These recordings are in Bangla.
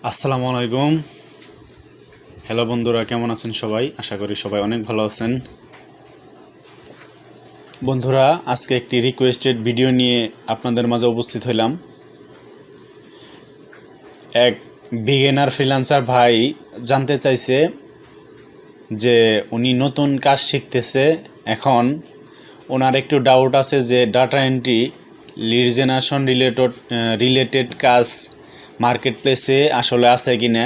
আসসালামু আলাইকুম। হ্যালো বন্ধুরা, কেমন আছেন সবাই? আশা করি সবাই অনেক ভালো আছেন। বন্ধুরা, আজকে একটি রিকোয়েস্টেড ভিডিও নিয়ে আপনাদের মাঝে উপস্থিত হইলাম। এক বিগিনার ফ্রিল্যান্সার ভাই জানতে চাইছে যে উনি নতুন কাজ শিখতেছে। এখন ওনার একটু ডাউট আছে যে data entry lead generation related কাজ মার্কেট প্লেসে আসলে আছে কিনা,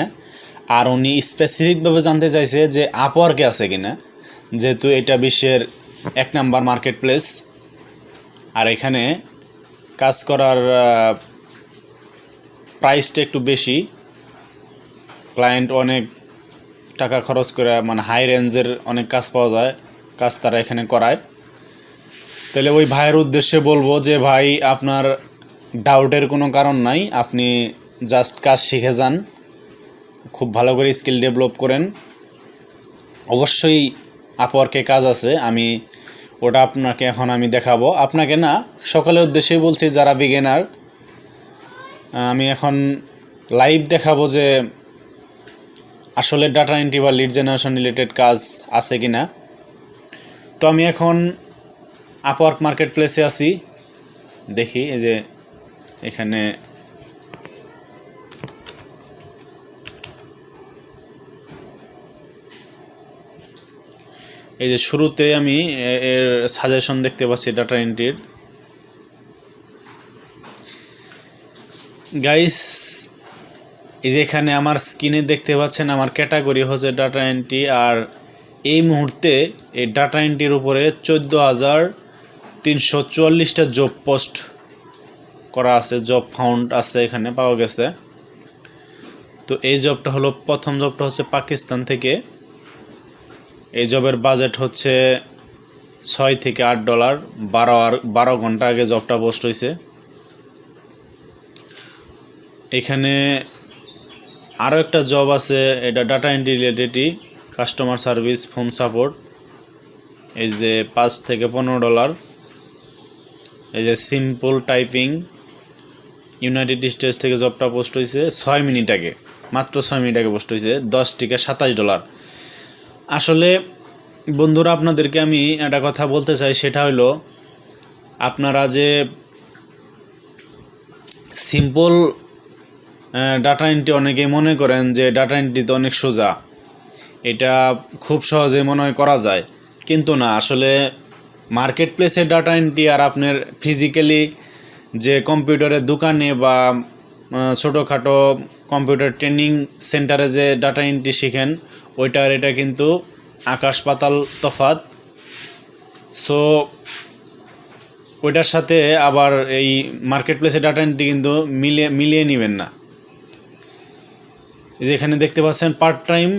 আর উনি স্পেসিফিকভাবে জানতে চাইছে যে আপওয়ার্কে আছে কিনা, যেহেতু এটা বিশ্বের 1 নাম্বার মার্কেট প্লেস। আর এখানে কাজ করার প্রাইসটা একটু বেশি, ক্লায়েন্ট অনেক টাকা খরচ করে, মানে হাই রেঞ্জের অনেক কাজ পাওয়া যায়, কাজ তারা এখানে করায়। তাহলে ওই ভাইয়ের উদ্দেশ্যে বলবো যে ভাই, আপনার ডাউটের কোনো কারণ নাই, আপনি জাস্ট কাজ শিখে যান, খুব ভালো করে স্কিল ডেভেলপ করেন। অবশ্যই আপওয়ার্কে কাজ আছে, আমি ওটা আপনাকে এখন আমি দেখাবো। আপনাকে না, সকলের উদ্দেশ্যেই বলছি যারা বিগিনার। আমি এখন লাইভ দেখাবো যে আসলে ডাটা এন্ট্রি বা লিড জেনারেশন রিলেটেড কাজ আছে কিনা। তো আমি এখন আপওয়ার্ক মার্কেট প্লেসে আছি, দেখি এই যে এখানে এই যে শুরুতে আমি এর সাজেশন দেখতে পাচ্ছি ডাটা এন্ট্রির। গাইস, এই যে এখানে আমার স্ক্রিনে দেখতে পাচ্ছেন আমার ক্যাটাগরি হচ্ছে ডাটা এন্ট্রি, আর এই মুহূর্তে এই ডাটা এন্ট্রির উপরে 14,344টা জব পোস্ট করা আছে, জব ফাউন্ড আছে, এখানে পাওয়া গেছে। তো এই জবটা হলো, প্রথম জবটা হচ্ছে পাকিস্তান থেকে। এই জবের বাজেট হচ্ছে $6 থেকে $8, 12 ঘন্টা আগে জবটা পোস্ট হয়েছে। এখানে আরও একটা জব আছে, এটা ডাটা এন্ট্রি রিলেটেডই, কাস্টমার সার্ভিস ফোন সাপোর্ট। এই যে $5 থেকে $15। এই যে সিম্পল টাইপিং, ইউনাইটেড স্টেটস থেকে জবটা পোস্ট হয়েছে 6 মিনিট আগে, মাত্র 6 মিনিট আগে পোস্ট হয়েছে, $10 থেকে $27। আসলে বন্ধুরা, আপনাদেরকে আমি একটা কথা বলতে চাই, সেটা হলো আপনারা যে সিম্পল ডাটা এন্ট্রি, অনেকেই মনে করেন যে ডাটা এন্ট্রি তো অনেক সোজা, এটা খুব সহজে মনে হয় করা যায়, কিন্তু না। আসলে মার্কেট প্লেসে ডাটা এন্ট্রি আর আপনার ফিজিক্যালি যে কম্পিউটারের দোকানে বা ছোটোখাটো কম্পিউটার ট্রেনিং সেন্টারে যে ডাটা এন্ট্রি শিখেন, ওইটার এটা কিন্তু আকাশ পাতাল তফাৎ। সো ওইটার সাথে আবার এই মার্কেট প্লেসে ডাটা এন্ট্রি কিন্তু মিলিয়ে নেবেন না। যেখানে দেখতে পাচ্ছেন পার্ট টাইম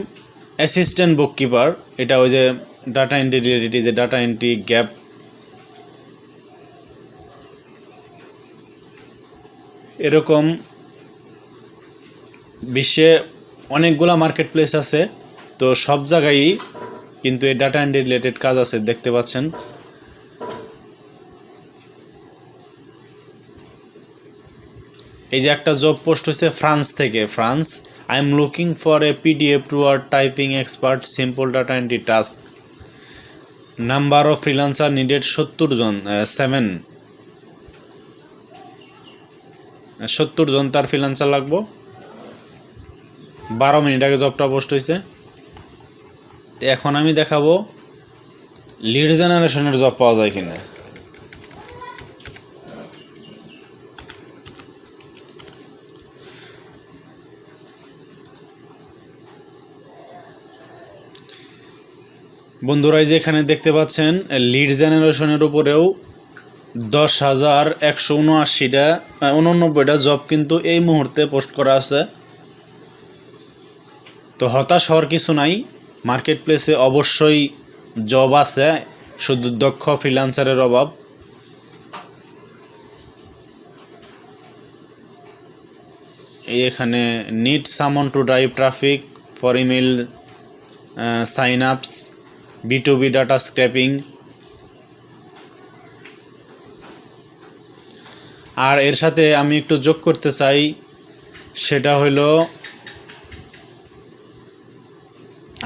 অ্যাসিস্ট্যান্ট বুককিপার, এটা ওই যে ডাটা এন্ট্রি রিলেটেড, যে ডাটা এন্ট্রি গ্যাপ। এরকম বিশ্বে অনেকগুলা মার্কেট প্লেস আছে, তো সব জায়গায়ই কিন্তু এই ডাটা এন্ট্রি রিলেটেড কাজ আছে, দেখতে পাচ্ছেন। এই যে একটা জব পোস্ট হয়েছে ফ্রান্স থেকে, France. I am looking for a PDF to আর typing expert, simple data entry task, number of freelancer needed 70 জন, 70 জন তার ফ্রিল্যান্সার লাগবো। 12 মিনিট আগে জবটা পোস্ট হয়েছে। এখন আমি দেখাবো লিড জেনারেশনের জব পাওয়া যায় কিনা। বন্ধুরা, এই যে এখানে দেখতে পাচ্ছেন লিড জেনারেশনের উপরেও 10,179টা জব কিন্তু এই মুহূর্তে পোস্ট করা আছে। তো হতাশ হওয়ার কিছু নাই, মার্কেট প্লেসে অবশ্যই জব আছে, শুধু দক্ষ ফ্রিল্যান্সারের অভাব। এই এখানে need someone to drive traffic for email sign ups, B2B data scraping. আর এর সাথে আমি একটু যোগ করতে চাই, সেটা হলো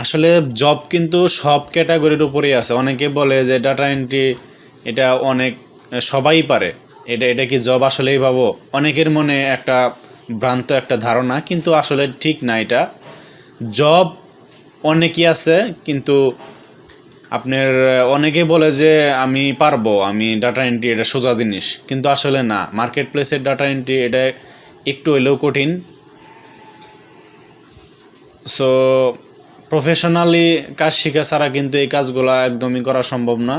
আসলে জব কিন্তু সব ক্যাটাগরির উপরেই আছে। অনেকে বলে যে ডাটা এন্ট্রি এটা অনেক সবাই পারে, এটা কি জব আসলেই ভাবো? অনেকের মনে একটা ভ্রান্ত একটা ধারণা, কিন্তু আসলে ঠিক না। এটা জব অনেকই আছে, কিন্তু আপনার অনেকে বলে যে আমি পারবো, আমি ডাটা এন্ট্রি এটা সোজা জিনিস, কিন্তু আসলে না। মার্কেট প্লেসের ডাটা এন্ট্রি এটা একটু হলেও কঠিন। সো প্রফেশনালি কাজ শেখা ছাড়া কিন্তু এই কাজগুলো একদমই করা সম্ভব না।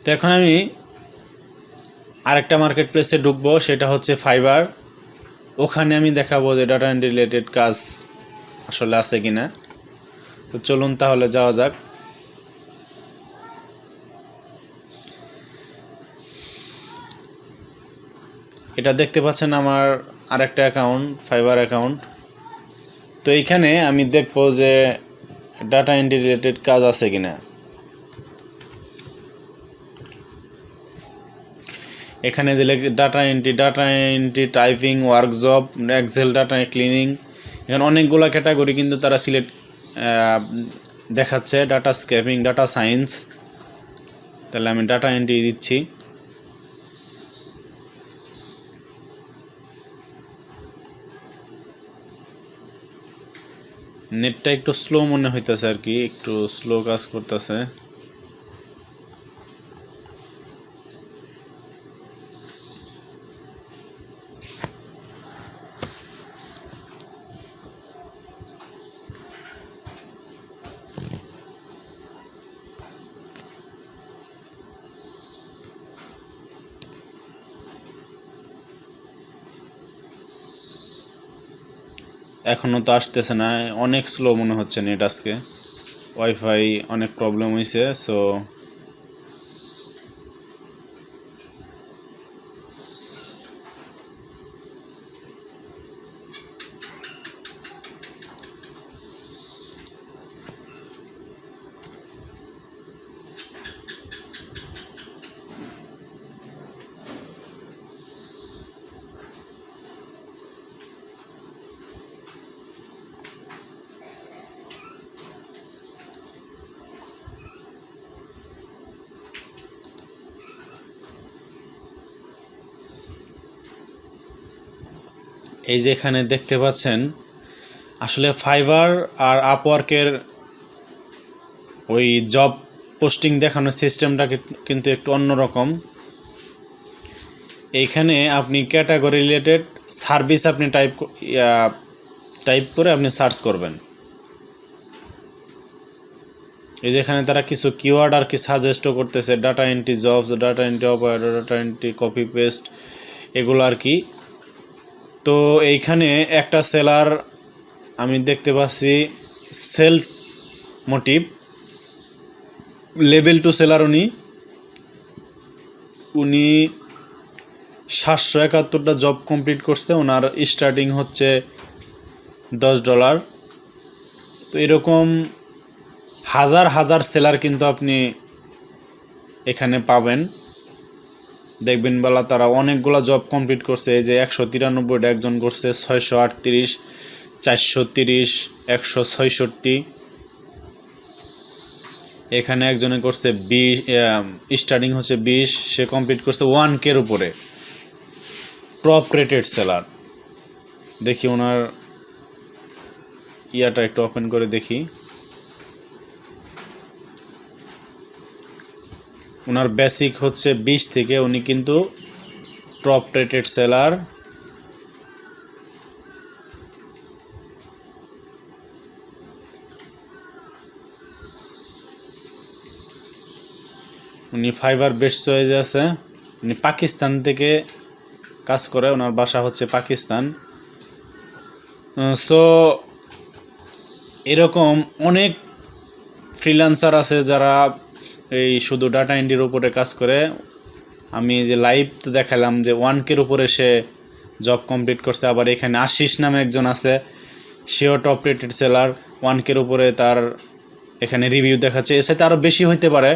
তো এখন আমি আরেকটা মার্কেট প্লেসে ঢুকবো, সেটা হচ্ছে ফাইবার। ওখানে আমি দেখাবো যে ডাটা এন্ট্রি রিলেটেড কাজ আসলে আছে কিনা। তো চলুন তাহলে যাওয়া যাক। এটা দেখতে পাচ্ছেন আমার আরেকটা অ্যাকাউন্ট, ফাইবার অ্যাকাউন্ট। তো এইখানে আমি দেখবো যে ডাটা এন্ট্রি রিলেটেড কাজ আছে কিনা। এখানে যে data entry typing, workshop, excel data cleaning, এখানে অনেকগুলো ক্যাটাগরি কিন্তু তারা সিলেক্ট দেখাচ্ছে। Data scraping, data science. তাহলে আমি ডাটা এন্ট্রি দিচ্ছি। নেটটা একটু স্লো মনে হইতেছে আর কি, একটু স্লো কাজ করতেছে। এখনও তো আসতেছে না, অনেক স্লো মনে হচ্ছে নেট আজকে। ওয়াইফাই অনেক প্রবলেম হয়েছে। সো এই যে এখানে দেখতে পাচ্ছেন, আসলে ফাইবার আর আপওয়ার্কের ওই জব পোস্টিং দেখানোর সিস্টেমটা কিন্তু একটু অন্যরকম। এইখানে আপনি ক্যাটাগরি রিলেটেড সার্ভিস আপনি টাইপ করে আপনি সার্চ করবেন। এই যেখানে তারা কিছু কিওয়ার্ড আর কি সাজেস্টও করতেছে, data entry jobs, data entry operator, data entry copy paste, এগুলো আর কি। তো এইখানে একটা সেলার আমি দেখতে পাচ্ছি, সেলফ মোটিভ লেভেল 2 সেলার। উনি 771টা জব কমপ্লিট করছে। ওনার স্টার্টিং হচ্ছে $10। তো এরকম হাজার হাজার সেলার কিন্তু আপনি এখানে পাবেন। দেখবেন বলা তারা অনেকগুলো জব কমপ্লিট করছে। এই যে 193টা একজন করছে, 638, 430, 166। এখানে একজনে করছে 20, স্টার্টিং হচ্ছে 20, সে কমপ্লিট করছে 1K উপরে। Top rated seller. দেখি ওনার ইয়াটা একটু ওপেন করে দেখি। ওনার বেসিক হচ্ছে 20 থেকে, উনি কিন্তু টপ রেটেড সেলার। উনি ফাইবার বেস্ট চয়েসে আছে। উনি পাকিস্তান থেকে কাজ করে, ওনার বাসা হচ্ছে পাকিস্তান। সো এরকম অনেক ফ্রিল্যান্সার আছে যারা এই শুধু ডাটা এন্ট্রির উপরে কাজ করে। আমি যে লাইভ দেখালাম যে 1K উপরে সে জব কমপ্লিট করছে। আবার এখানে আশিস নামে একজন আছে, সেও টপ রেটেড সেলার, 1K উপরে তার এখানে রিভিউ দেখাচ্ছে। এর সাথে আরও বেশি হইতে পারে।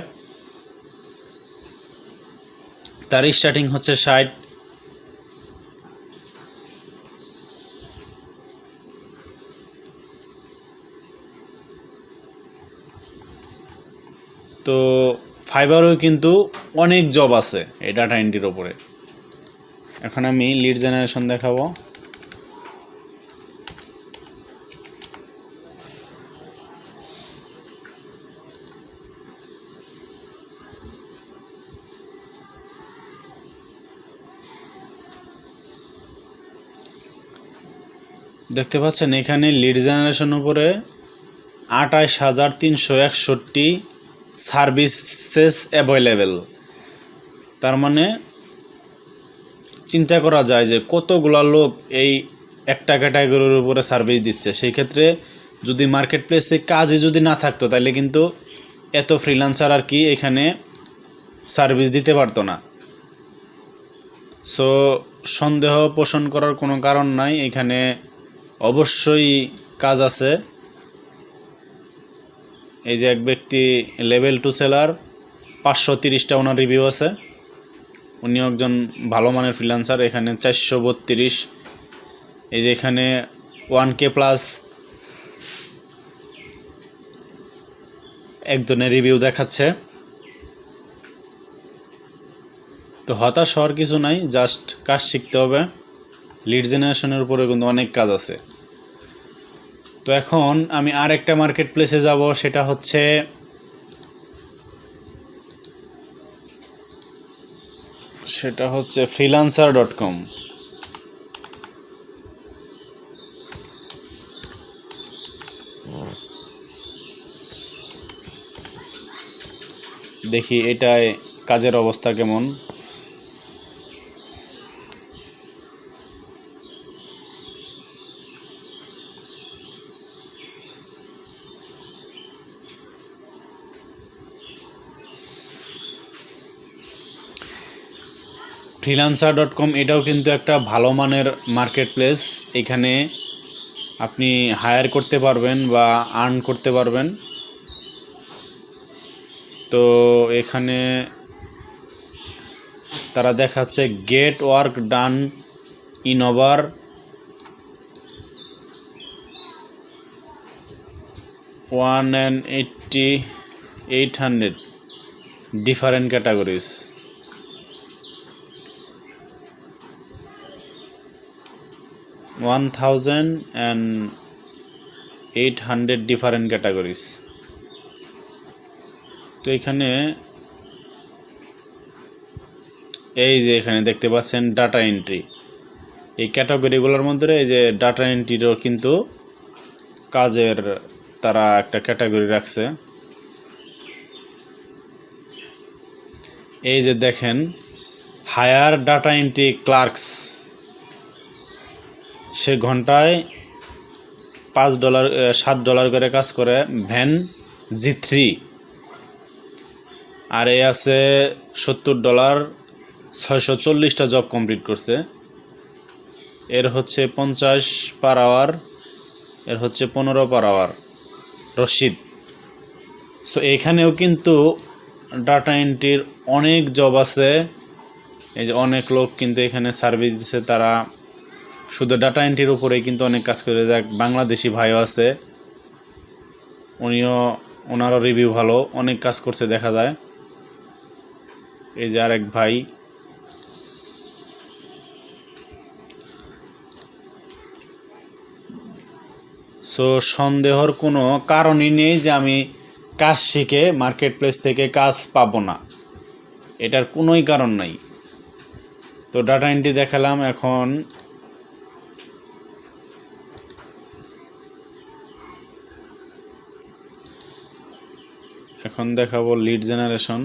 তার স্টার্টিং হচ্ছে 60। তো ফাইবারেও কিন্তু অনেক জব আছে এই ডাটা এন্ট্রির ওপরে। এখন আমি লিড জেনারেশন দেখাবো। দেখতে পাচ্ছেন এখানে লিড জেনারেশন উপরে 28,361 সার্ভিসেস অ্যাভেলেবেল। তার মানে চিন্তা করা যায় যে কতগুলা লোক এই একটা ক্যাটাগরির উপরে সার্ভিস দিচ্ছে। সেই ক্ষেত্রে যদি মার্কেট প্লেসে কাজই যদি না থাকতো তাহলে কিন্তু এত ফ্রিল্যান্সার আর কি এখানে সার্ভিস দিতে পারতো না। সো সন্দেহ পোষণ করার কোনো কারণ নাই, এখানে অবশ্যই কাজ আছে। এই যে এক ব্যক্তি লেভেল 2 সেলার, 530টা ওনার রিভিউ আছে। উনি একজন ভালো মানের ফ্রিল্যান্সার। এখানে 432। এই যে এখানে 1K প্লাস একজনের রিভিউ দেখাচ্ছে। তো হতাশ হওয়ার কিছু নাই, জাস্ট কাজ শিখতে হবে। লিড জেনারেশনের উপরে কিন্তু অনেক কাজ আছে। তো এখন আমি আরেকটা মার্কেট প্লেসে যাব, সেটা হচ্ছে freelancer.com। দেখি এটায় কাজের অবস্থা কেমন। freelancer.com এটাও কিন্তু একটা ভালো মানের মার্কেট প্লেস। এখানে আপনি হায়ার করতে পারবেন বা আর্ন করতে পারবেন। তো এখানে তারা দেখাচ্ছে get work done in over 1,800 different categories. $1,800 different categories. তো এখানে এই যে এখানে দেখতে পাচ্ছেন ডাটা এন্ট্রি, এই ক্যাটাগরিগুলোর মধ্যে এই যে ডাটা এন্ট্রিরও কিন্তু কাজের তারা একটা ক্যাটাগরি রাখছে। এই যে দেখেন হায়ার ডাটা এন্ট্রি ক্লার্কস, সে ঘন্টায় $7 করে কাজ করে, ভ্যান G3। আর এই আছে $70, 640টা জব কমপ্লিট করছে। এর হচ্ছে 50 পার আওয়ার, এর হচ্ছে 15 পার আওয়ার রশিদ। সো এখানেও কিন্তু ডাটা এন্ট্রির অনেক জব আছে। এই যে অনেক লোক কিন্তু এখানে সার্ভিস দিচ্ছে, তারা শুধু ডাটা এন্ট্রির উপরেই কিন্তু অনেক কাজ করে। যাক, বাংলাদেশি ভাইও আছে, ওনারও রিভিউ ভালো, অনেক কাজ করছে দেখা যায়। এই যে আরেক ভাই। সো সন্দেহর কোনো কারণই নেই যে আমি কাজ শিখে মার্কেট প্লেস থেকে কাজ পাবো না, এটার কোনোই কারণ নাই। তো ডাটা এন্ট্রি দেখালাম, এখন দেখাবো লিড জেনারেশন।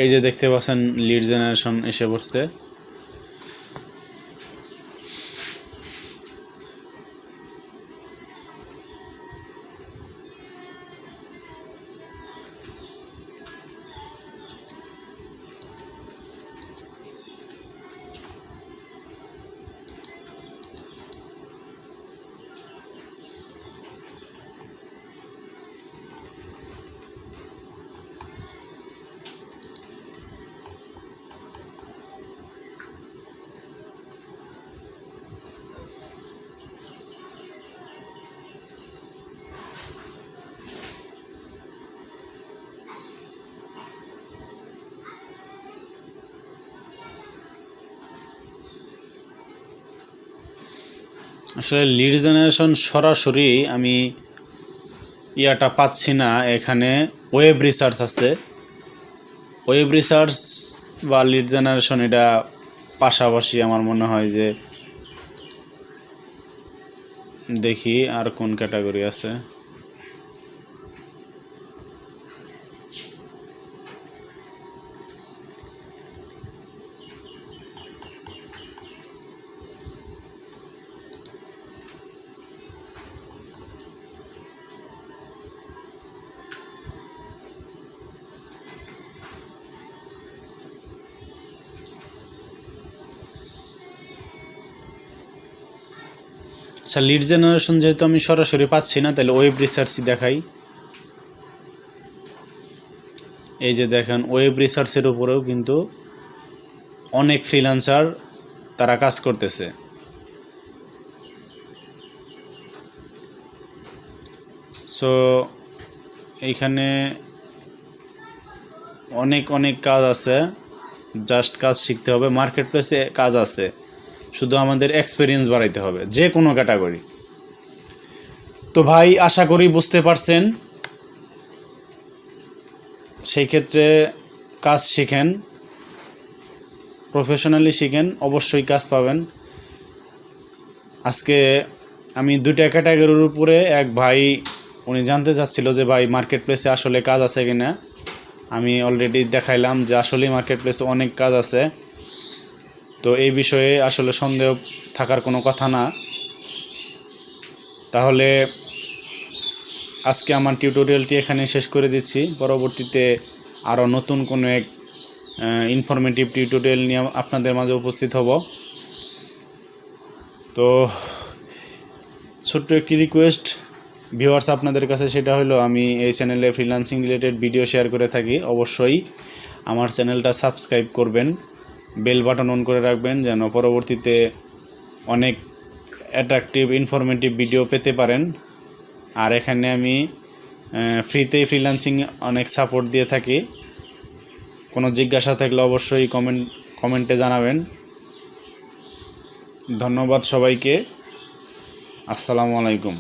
এই যে দেখতে পাচ্ছেন লিড জেনারেশন এসে পড়ছে। আসলে লিড জেনারেশন সরাসরি আমি ইয়াটা পাচ্ছি না, এখানে ওয়েব রিসার্চ আছে। ওয়েব রিসার্চ বা লিড জেনারেশন এটা পাশাপাশি আমার মনে হয় যে, দেখি আর কোন ক্যাটাগরি আছে। আচ্ছা, লিড জেনারেশন যেহেতু আমি সরাসরি পাচ্ছি না, তাহলে ওয়েব রিসার্চই দেখাই। এই যে দেখেন, ওয়েব রিসার্চের উপরেও কিন্তু অনেক ফ্রিল্যান্সার তারা কাজ করতেছে। সো এইখানে অনেক অনেক কাজ আছে, জাস্ট কাজ শিখতে হবে। মার্কেট প্লেসে কাজ আছে, শুধু আমাদের এক্সপিরিয়েন্স বাড়াইতে হবে যে কোনো ক্যাটাগরি। তো ভাই, আশা করি বুঝতে পারছেন। সেই ক্ষেত্রে কাজ শিখেন, প্রফেশনালি শিখেন, অবশ্যই কাজ পাবেন। আজকে আমি দুইটা ক্যাটাগরির উপরে, এক ভাই উনি জানতে চাচ্ছিল যে ভাই মার্কেট প্লেসে আসলে কাজ আছে কিনা। আমি অলরেডি দেখাইলাম যে আসলেই মার্কেট প্লেসে অনেক কাজ আছে। তো এই বিষয়ে আসলে সন্দেহ থাকার কোনো কথা না। তাহলে আজকে আমার টিউটোরিয়ালটি এখানে শেষ করে দিচ্ছি। পরবর্তীতে আরও নতুন কোনো এক ইনফরমেটিভ টিউটোরিয়াল নিয়ে আপনাদের মাঝে উপস্থিত হব। তো ছোট্ট একটি রিকোয়েস্ট ভিউয়ার্স আপনাদের কাছে, সেটা হলো আমি এই চ্যানেলে ফ্রিল্যান্সিং রিলেটেড ভিডিও শেয়ার করে থাকি। অবশ্যই আমার চ্যানেলটা সাবস্ক্রাইব করবেন, বেল বাটন অন করে রাখবেন, যেন পরবর্তীতে অনেক অ্যাট্রাকটিভ ইনফরমেটিভ ভিডিও পেতে পারেন। আর এখানে আমি ফ্রিতেই ফ্রিল্যান্সিং অনেক সাপোর্ট দিয়ে থাকি। কোনো জিজ্ঞাসা থাকলে অবশ্যই কমেন্টে জানাবেন। ধন্যবাদ সবাইকে। আসসালামু আলাইকুম।